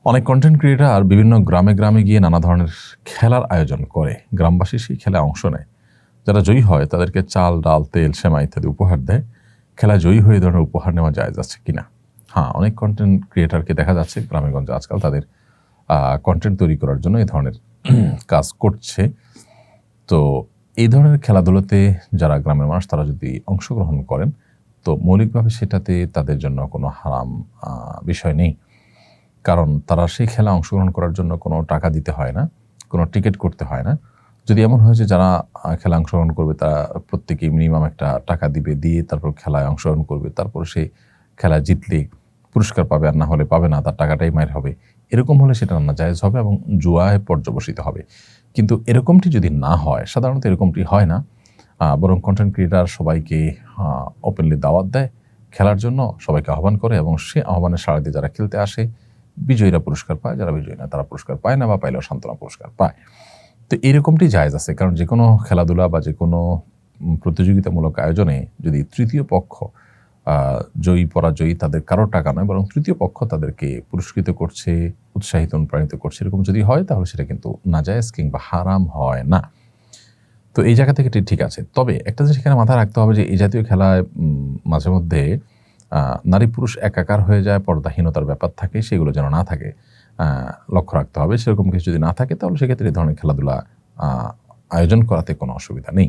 অনেক content creator বিভিন্ন গ্রামে গ্রামে গিয়ে নানা ধরনের খেলার আয়োজন করে, গ্রামবাসী সেই খেলায় অংশ নেয়। যারা জয়ী হয় তাদেরকে চাল, ডাল, তেল, সেমাই ইত্যাদি উপহার দেয়। খেলায় জয়ী হয়ে এই ধরনের উপহার নেওয়া জায়েজ আছে কিনা? হ্যাঁ, অনেক কন্টেন্ট ক্রিয়েটারকে দেখা যাচ্ছে গ্রামেগঞ্জে আজকাল তাদের কন্টেন্ট তৈরি করার জন্য এই ধরনের কাজ করছে। তো এই ধরনের খেলাধুলাতে যারা গ্রামের মানুষ তারা যদি অংশগ্রহণ করেন, তো মৌলিকভাবে সেটাতে তাদের জন্য কোনো হারাম বিষয় নেই। কারণ তারা সেই খেলা অংশগ্রহণ করার জন্য কোনো টাকা দিতে হয় না, কোনো টিকিট করতে হয় না। যদি এমন হয় যে যারা খেলায় অংশগ্রহণ করবে তারা প্রত্যেকেই মিনিমাম একটা টাকা দিবে, দিয়ে তারপর খেলায় অংশগ্রহণ করবে। তারপর সে খেলায় জিতলে পুরস্কার পাবে, আর না হলে পাবে না, তার টাকাটাই মাইর হবে। এরকম হলে সেটা নাজায়েজ হবে এবং জুয়ায় পর্যবসিত হবে। কিন্তু এরকমটি যদি না হয়, সাধারণত এরকমটি হয় না, বরং কন্টেন্ট ক্রিয়েটার সবাইকে ওপেনলি দাওয়াত দেয় খেলার জন্য, সবাইকে আহ্বান করে এবং সে আহ্বানের সাড়া দিয়ে যারা খেলতে আসে বিজয়ীরা পুরস্কার পায়, যারা বিজয়ী না তারা পুরস্কার পায় না বা পাইলেও সান্ত্বনা পুরস্কার পায়। তো এরকমটি জায়েজ আছে, কারণ যে কোনো খেলাধুলা বা যে কোনো প্রতিযোগিতামূলক আয়োজনে যদি তৃতীয় পক্ষ জয়ী পরাজয়ী তাদের কারোর টাকা নয়, বরং তৃতীয় পক্ষ তাদেরকে পুরস্কৃত করছে, উৎসাহিত অনুপ্রাণিত করছে, এরকম যদি হয় তাহলে সেটা কিন্তু নাজায়েজ কিংবা হারাম হয় না। তো এই জায়গা থেকে ঠিক আছে। তবে একটা জিনিস এখানে মাথায় রাখতে হবে যে এই জাতীয় খেলায় মাঝে মধ্যে নারী পুরুষ একাকার হয়ে যায়, পর্দাহীনতার ব্যাপার থাকে, সেগুলো যেন না থাকে লক্ষ্য রাখতে হবে। সেরকম কিছু যদি না থাকে তাহলে সেক্ষেত্রে এই ধরনের খেলাধুলা আয়োজন করাতে কোনো অসুবিধা নেই।